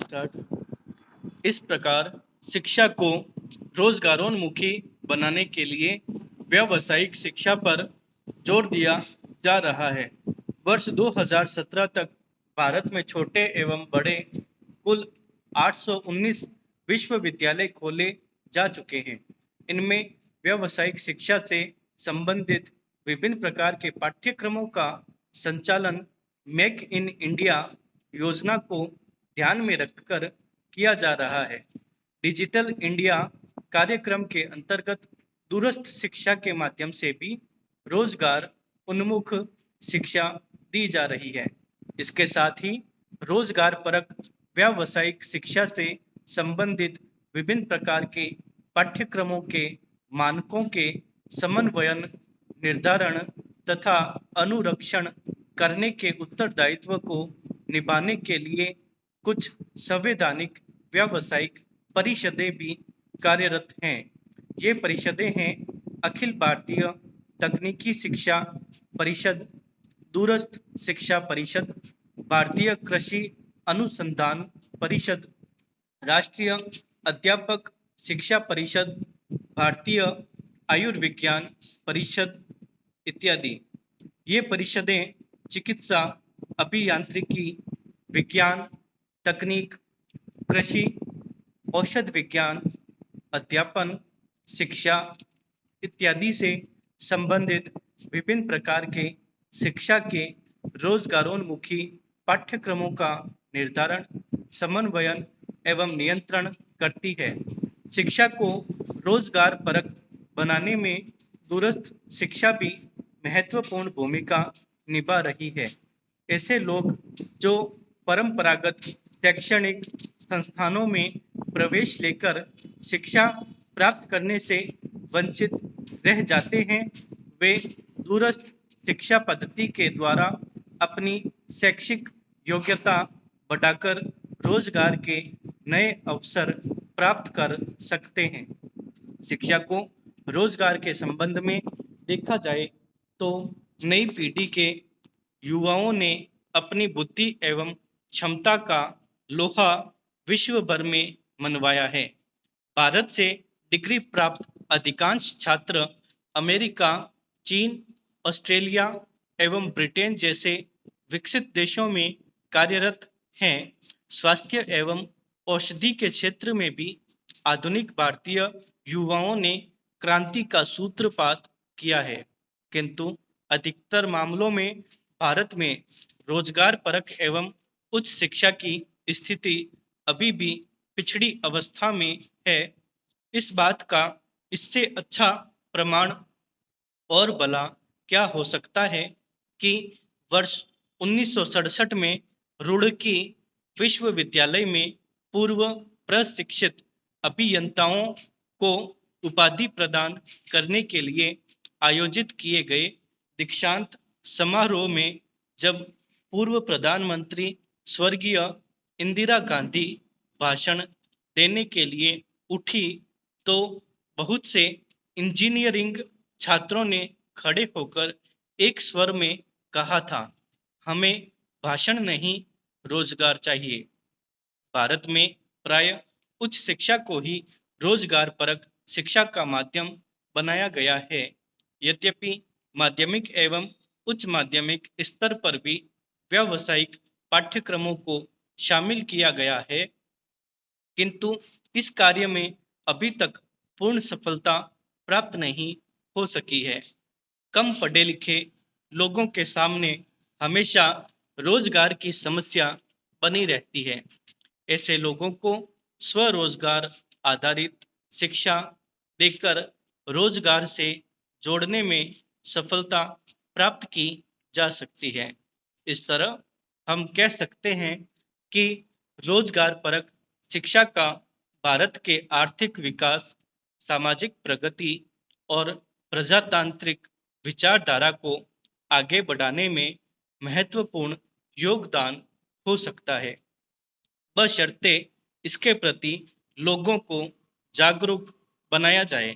Start. इस प्रकार शिक्षा को रोजगारोन्मुखी बनाने के लिए व्यावसायिक शिक्षा पर जोर दिया जा रहा है। वर्ष 2017 तक भारत में छोटे एवं बड़े कुल 819 विश्वविद्यालय खोले जा चुके हैं। इनमें व्यावसायिक शिक्षा से संबंधित विभिन्न प्रकार के पाठ्यक्रमों का संचालन मेक इन इंडिया योजना को ध्यान में रखकर किया जा रहा है। डिजिटल इंडिया कार्यक्रम के अंतर्गत दूरस्थ शिक्षा के माध्यम से भी रोजगार उन्मुख शिक्षा दी जा रही है। इसके साथ ही रोजगार परक व्यावसायिक शिक्षा से संबंधित विभिन्न प्रकार के पाठ्यक्रमों के मानकों के समन्वयन, निर्धारण तथा अनुरक्षण करने के उत्तरदायित्व को निभाने के लिए कुछ संवैधानिक व्यावसायिक परिषदें भी कार्यरत हैं। ये परिषदें हैं अखिल भारतीय तकनीकी शिक्षा परिषद, दूरस्थ शिक्षा परिषद, भारतीय कृषि अनुसंधान परिषद, राष्ट्रीय अध्यापक शिक्षा परिषद, भारतीय आयुर्विज्ञान परिषद इत्यादि। ये परिषदें चिकित्सा, अभियांत्रिकी, विज्ञान, तकनीक, कृषि, औषध विज्ञान, अध्यापन, शिक्षा इत्यादि से संबंधित विभिन्न प्रकार के शिक्षा के रोजगारोन्मुखी पाठ्यक्रमों का निर्धारण, समन्वयन एवं नियंत्रण करती है। शिक्षा को रोजगार परक बनाने में दूरस्थ शिक्षा भी महत्वपूर्ण भूमिका निभा रही है। ऐसे लोग जो परंपरागत शैक्षणिक संस्थानों में प्रवेश लेकर शिक्षा प्राप्त करने से वंचित रह जाते हैं, वे दूरस्थ शिक्षा पद्धति के द्वारा अपनी शैक्षिक योग्यता बढ़ाकर रोजगार के नए अवसर प्राप्त कर सकते हैं। शिक्षा को रोजगार के संबंध में देखा जाए तो नई पीढ़ी के युवाओं ने अपनी बुद्धि एवं क्षमता का लोहा विश्व भर में मनवाया है। भारत से डिग्री प्राप्त अधिकांश छात्र अमेरिका, चीन, ऑस्ट्रेलिया एवं ब्रिटेन जैसे विकसित देशों में कार्यरत हैं। स्वास्थ्य एवं औषधि के क्षेत्र में भी आधुनिक भारतीय युवाओं ने क्रांति का सूत्रपात किया है, किंतु अधिकतर मामलों में भारत में रोजगार परक एवं उच्च शिक्षा की स्थिति अभी भी पिछड़ी अवस्था में है। इस बात का इससे अच्छा प्रमाण और भला क्या हो सकता है कि वर्ष 1967 में रुड़की विश्वविद्यालय में पूर्व प्रशिक्षित अभियंताओं को उपाधि प्रदान करने के लिए आयोजित किए गए दीक्षांत समारोह में जब पूर्व प्रधानमंत्री स्वर्गीय इंदिरा गांधी भाषण देने के लिए उठी तो बहुत से इंजीनियरिंग छात्रों ने खड़े होकर एक स्वर में कहा था, हमें भाषण नहीं, रोजगार चाहिए। भारत में प्राय उच्च शिक्षा को ही रोजगार परक शिक्षा का माध्यम बनाया गया है। यद्यपि माध्यमिक एवं उच्च माध्यमिक स्तर पर भी व्यावसायिक पाठ्यक्रमों को शामिल किया गया है, किंतु इस कार्य में अभी तक पूर्ण सफलता प्राप्त नहीं हो सकी है। कम पढ़े लिखे लोगों के सामने हमेशा रोजगार की समस्या बनी रहती है। ऐसे लोगों को स्वरोजगार आधारित शिक्षा देकर रोजगार से जोड़ने में सफलता प्राप्त की जा सकती है। इस तरह हम कह सकते हैं कि रोजगार परक शिक्षा का भारत के आर्थिक विकास, सामाजिक प्रगति और प्रजातांत्रिक विचारधारा को आगे बढ़ाने में महत्वपूर्ण योगदान हो सकता है, बशर्ते इसके प्रति लोगों को जागरूक बनाया जाए।